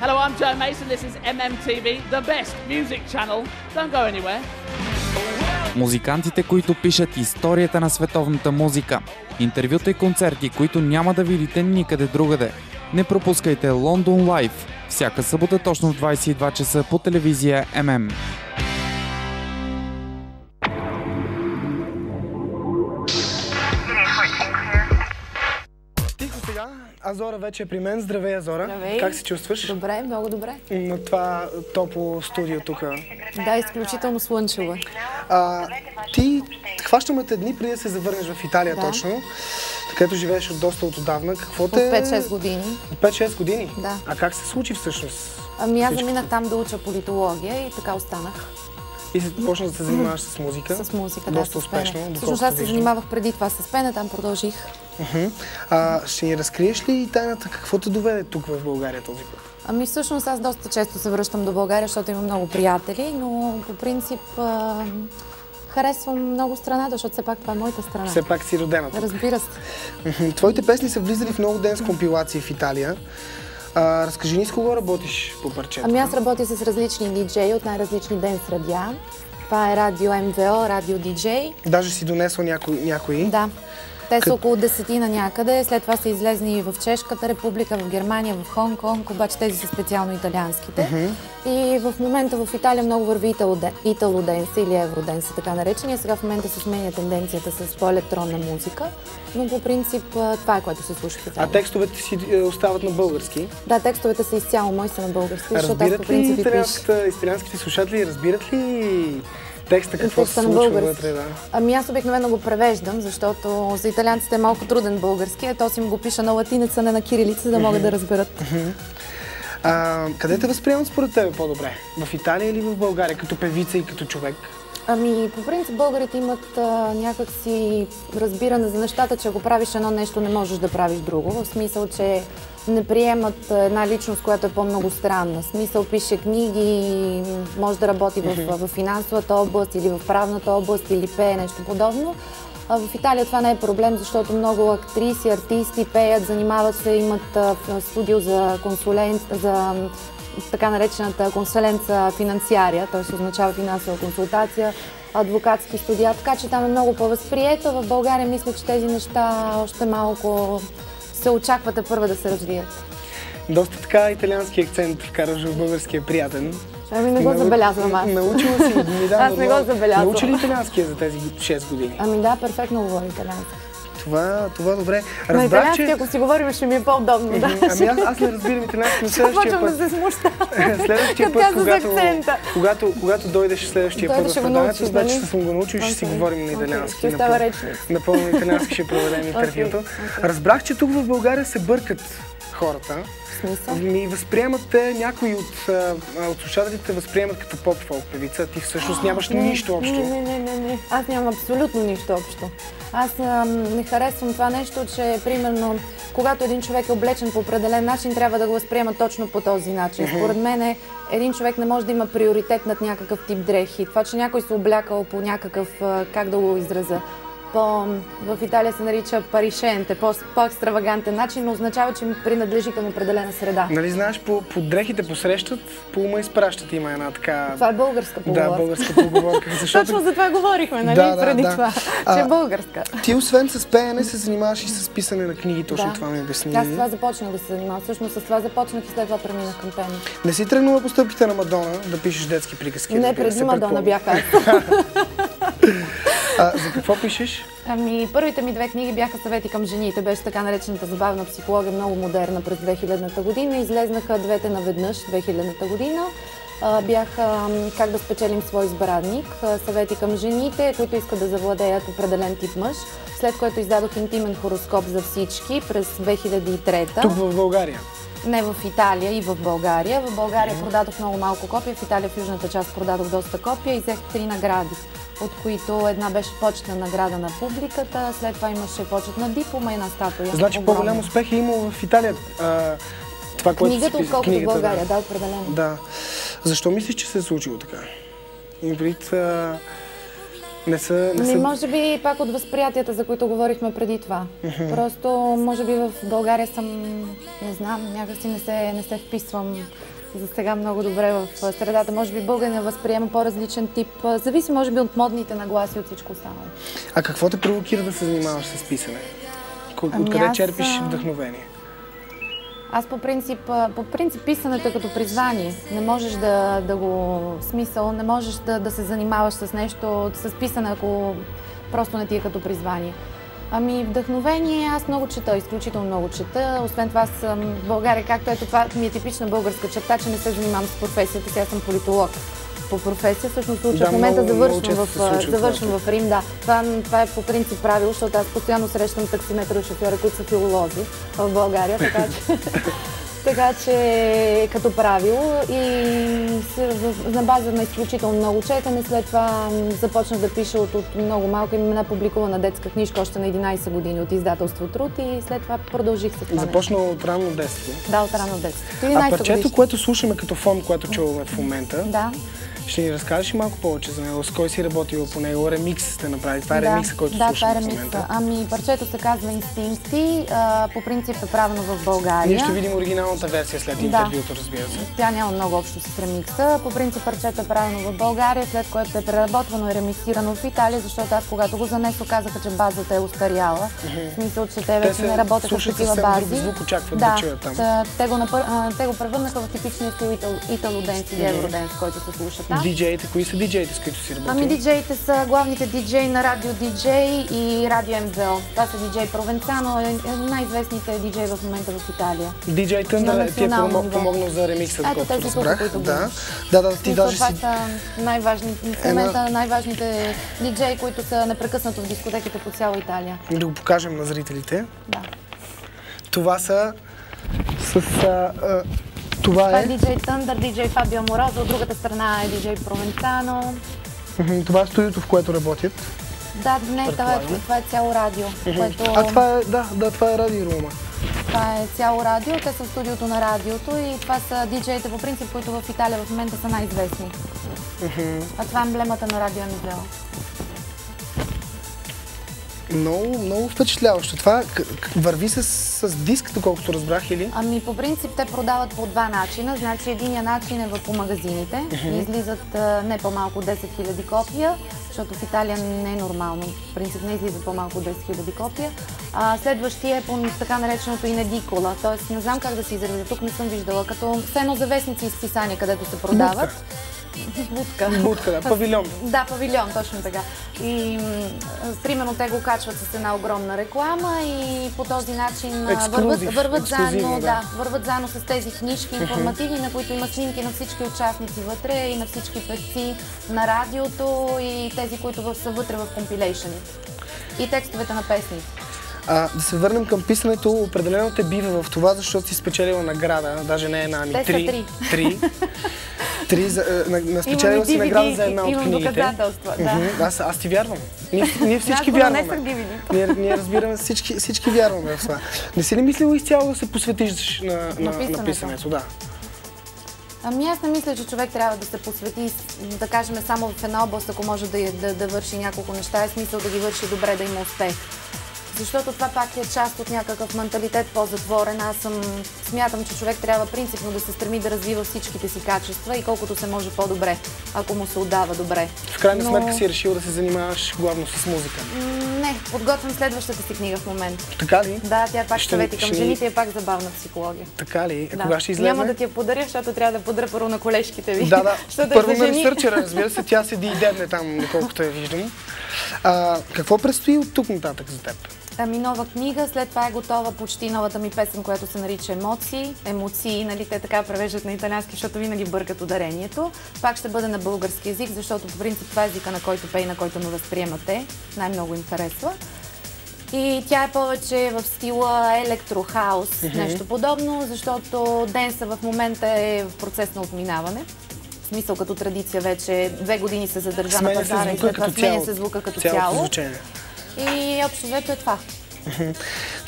Hello, I'm Joe Mason. This is MMTV, the best music channel. Don't go anywhere. Музикантите, които пишат историята на световната музика. Интервюта и концерти, които няма да видите никъде другаде. Не пропускайте London Live всяка събота точно в 22 часа по телевизия MM. Азора вече е при мен. Здравей, Азора. Здравей. Как се чувстваш? Добре, много добре. На това топло студио тук. Да, изключително слънчево. Ти хващаме те дни преди да се завърнеш в Италия, да. Точно, където живееш от отдавна. Какво От те... 5-6 години. От 5-6 години? Да. А как се случи всъщност? Ами аз заминах там да уча политология и така останах. И се почна да се занимаваш с музика? С музика, доста да, успешно. Всъщност аз се занимавах преди това с пене, там продължих. Ще ни разкриеш ли тайната? Какво те доведе тук в България този път? Ами всъщност аз доста често се връщам до България, защото имам много приятели, но по принцип харесвам много страната, защото все пак това е моята страна. Все пак си родена тук. Разбира се. Твоите песни са влизали в много денс компилации в Италия. Разкажи ни с кого работиш по парчета? Ами аз работя с различни диджеи от най-различни денс радиа. Това е радио МВО, радио диджей. Даже си донесла някои? Да. Те са около 10 на някъде, след това са излезни и в Чешката република, в Германия, в Хонг-Конг, обаче тези са специално италианските. И в момента в Италия много върви итало-денса или евроденса, така наречения. Сега в момента се сменя тенденцията с по-електронна музика, но по принцип това е, което се случва в Италия. А текстовете си остават на български? Да, текстовете са изцяло мои, са на български, защото аз по принцип и италианските слушатели, разбират ли текста, какво се случва вътре, да? Ами аз обикновено го превеждам, защото за италианците е малко труден български, а то си го пиша на латиница, не на кирилица, за да могат да разберат. Къде те възприемат според тебе по-добре? В Италия или в България, като певица и като човек? Ами, по принцип българите имат някакси разбиране за нещата, че ако правиш едно нещо, не можеш да правиш друго. В смисъл, че не приемат една личност, която е по-много странна. В смисъл, пише книги, може да работи в финансовата област или в правната област или пее нещо подобно. В Италия това не е проблем, защото много актриси, артисти пеят, занимават се, имат студио за за така наречената консуленца финансиария, т.е. означава финансова консултация, адвокатски студия, така че там е много по-възприето. В България мисля, че тези неща още малко се очаквате първа да се развият. Доста така италиански акцент вкараш в българския приятен. Ами не го забелязвам аз. Научила си, аз не го забелязвам. Научи ли италианския за тези 6 години? Ами да, перфектно говоря италиански. Това добре. На италиански, ако си говорим, ще ми е по-удобно. Да. Ами аз не разбирам италиански, но следващия път... да се смуща. Следващия път, когато дойдеш следващия път в предаването, значи ще съм го научил и ще си говорим на италиански. Ще става речник. Напълно италиански ще проведем интервюто. Разбрах, че тук в България се бъркат хората. Ми възприемат те, някои от слушателите възприемат като поп-фолк певица, ти всъщност нямаш нищо общо. Не. Аз нямам абсолютно нищо общо. Аз не харесвам това нещо, че примерно, когато един човек е облечен по определен начин, трябва да го възприема точно по този начин. Според мен един човек не може да има приоритет над някакъв тип дрехи. Това, че някой се облякал по някакъв, как да го изразя, в Италия се нарича паришенте, по-екстравагантен начин, но означава, че принадлежи към определена среда. Нали знаеш, по дрехите посрещат, по ума изпращат, има една така... Това е българска поговорка. Да, българска поговорка. Точно за това говорихме, нали, преди това, че е българска. Ти освен с пеене се занимаваш и с писане на книги, точно това ми обясни. Аз това започнах да се занимавам, всъщност с това започнах и след това преминах към пеене. Не си тръгнала по стъпките на Мадона да пишеш детски приказки? Не, преди Мадона бях аз. За какво пишеш? Ами, първите ми 2 книги бяха съвети към жените. Беше така наречената забавна психология, много модерна през 2000-та година. Излезнаха двете наведнъж 2000-та година. Бяха как да спечелим свой избранник, съвети към жените, които искат да завладеят определен тип мъж. След което издадох интимен хороскоп за всички през 2003-та. Тук в България? Не, в Италия и в България. В България продадох много малко копия, в Италия в южната част продадох доста копия и взех 3 награди, от които една беше почетна награда на публиката, след това имаше почетна диплома и една статуя. Значи по-голям успех е имал в Италия това, което книгата, отколкото в България, да, определено. Да. Защо мислиш, че се е случило така? Може би пак от възприятията, за които говорихме преди това. Просто, може би в България съм, не знам, някакси не се вписвам за сега много добре в средата. Може би българина възприема по-различен тип. Зависи, може би, от модните нагласи и от всичко останало. А какво те провокира да се занимаваш с писане? Откъде черпиш вдъхновение? Аз по принцип писането е като призвание. Не можеш да го смисъл, не можеш да се занимаваш с нещо, с писане, ако просто не ти е като призвание. Ами вдъхновение, аз много чета, изключително много чета. Освен това съм в България, както ето това ми е типична българска черта, че не се занимавам с професията, сега съм политолог по професия. Всъщност в момента завършвам в Рим. Да. Това е по принцип правило, защото аз постоянно срещам таксиметрови шофьори, които са филолози в България, така че като правило и на база на изключително много четене, след това започнах да пиша от много малко. Имам една публикувана детска книжка още на 11 години от издателство Труд и след това продължих с това. Започна от ранно детство? Да, от ранно детство. А парчето, което слушаме като фон, което чуваме в момента, да. Ще ни разкажеш малко повече за него? С кой си работила по него? Ремикс сте направили? Това е ремикса, който слушаме в момента. Ами парчето се казва Инстинкти. По принцип е правено в България. Ние ще видим оригиналната версия след интервюто, разбира се. Тя няма много общо с ремикса. По принцип парчето е правено в България, след което е преработвано и ремиксирано в Италия, защото аз когато го занесох, казаха, че базата е устаряла. В смисъл, че те вече не работеха с такива бази. Друг звук очакват да чуят там. Те го превърнаха в типичния стил итало-денс или евроденс, който се слуша там. Диджеите, кои са диджеите, с които си работил? Ами диджеите са главните диджеи на Радио Диджей и Радио МЗО. Това са диджей Провенцано, най-известните диджеи в момента вИталия. Диджей Тъндър ти е помогнал за ремикса, доколкото разбрах. Да, ти даже си... Това са най-важните диджеи, които са непрекъснато в дискотеките по цяла Италия. Да го покажем на зрителите. Да. Това са Това е диджей Тъндър, диджей Фабио Аморозо, от другата страна е диджей Провенцано. Това е студиото, в което работят? Да, не, това е цяло радио. Това е Радио Рома. Това е цяло радио, те са в студиото на радиото и това са диджеите по принцип, които в Италия в момента са най-известни. А това е емблемата на Радио МЗО. Много впечатляващо. Това върви с диск, доколкото разбрах, или? Ами по принцип те продават по два начина. Значи единия начин е по магазините. Излизат не по-малко от 10 000 копия, защото в Италия не е нормално. В принцип не излизат по-малко от 10 000 копия. Следващия е по така нареченото инедикола. Тоест не знам как да се изразя. Тук не съм виждала. Като все за вестници и списания, където се продават. Будка, да, павилион. Да, павилион, точно така. И примерно те го качват с една огромна реклама и по този начин върват заедно с тези книжки информативни, на които има снимки на всички участници вътре и на всички певци на радиото и тези, които са вътре в компилейшъни. И текстовете на песни. Да се върнем към писането, определено те бива в това, защото си спечелила награда, даже не една, ами три. Спечелила си награда за една от книгите. Имам доказателства, да. Аз ти вярвам. Ние всички вярваме. Ние разбираме, всички вярваме в това. Не си ли мислила изцяло да се посветиш на писането? Да. Ами аз не мисля, че човек трябва да се посвети, да кажем, само в една област, ако може да върши няколко неща, е смисъл да ги върши добре, да има успех. Защото това пак е част от някакъв менталитет по-затворен. Аз смятам, че човек трябва принципно да се стреми да развива всичките си качества и колкото се може по-добре, ако му се отдава добре. В крайна сметка си решил да се занимаваш главно с музика? Не, подготвям следващата си книга в момента. Така ли? Да, тя пак съвети към жените е пак забавна психология. Така ли? Кога ще излезе? Няма да ти я подаря, защото трябва да подаря първо на колежките ви. Да. Първо на ресърчера, разбира се, тя седи и дебне там, доколкото я виждам. Какво предстои от тук нататък за теб? Ами нова книга, след това е готова почти новата ми песен, която се нарича Емоции, нали, те така превеждат на италиански, защото винаги бъркат ударението. Пак ще бъде на български език, защото по принцип това е езика, на който пее, на който ме възприемате. Най-много им харесва. И тя е повече в стила електрохаус, нещо подобно, защото денса в момента е в процес на отминаване. В смисъл като традиция вече 2 години се задържа на пазара и след това сменя се звука като цяло. И общо взето е това.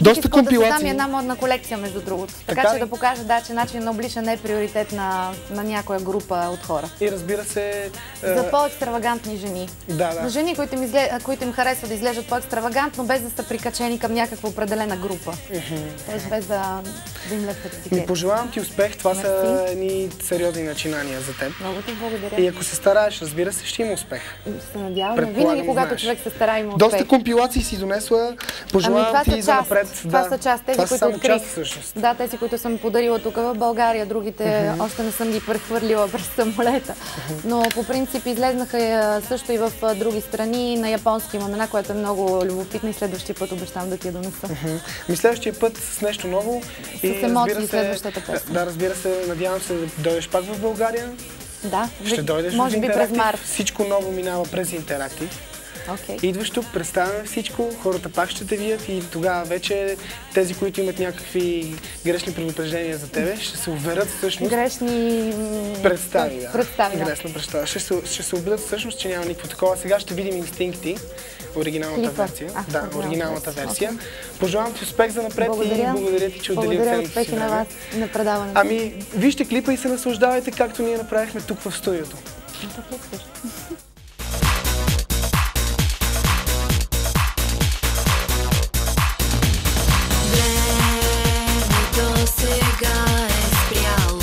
Доста компилации. Да, една модна колекция, между другото. Така че да покажа, че начин на обличане не е приоритет на някоя група от хора. И разбира се... За по-екстравагантни жени. Да. Жени, които им харесва да изглеждат по-екстравагантно, без да са прикачени към някаква определена група. Тоест без да им лепят етикет. Пожелавам ти успех. Това са едни сериозни начинания за теб. Много ти благодаря. И ако се стараеш, разбира се, ще има успех. Се надяваме. Винаги, когато човек се старае, има успех. Доста компилации си донесла. Пожелавам ти за напред. Това са част. Тези, които открих. Всъщност. Да, тези, които съм подарила тук в България. Другите още не съм ги прехвърлила през самолета. Но по принцип излезнаха също и в други страни. На японски имам една, която е много любопитна и следващия път обещавам да ти я донеса. Следващия път с нещо ново. С емоции следващата песен. Да, разбира се, надявам се да дойдеш пак в България. Да, ще дойдеш може би през март. Всичко ново минава през Интерактив. Идваш тук, представяме всичко, хората пак ще те видят и тогава вече тези, които имат някакви грешни предупреждения за тебе, ще се уверят всъщност... Грешни представи. Грешна представа. Ще се убедят всъщност, че няма никакво такова. Сега ще видим инстинкти, оригиналната версия. Оригиналната версия. Пожелавам ти успех за напред и благодаря ти, че отдели от ценното си успехи на вас на предаването. Ами, вижте клипа и се наслаждавайте, както ние направихме тук в студиото. Сега е спряло.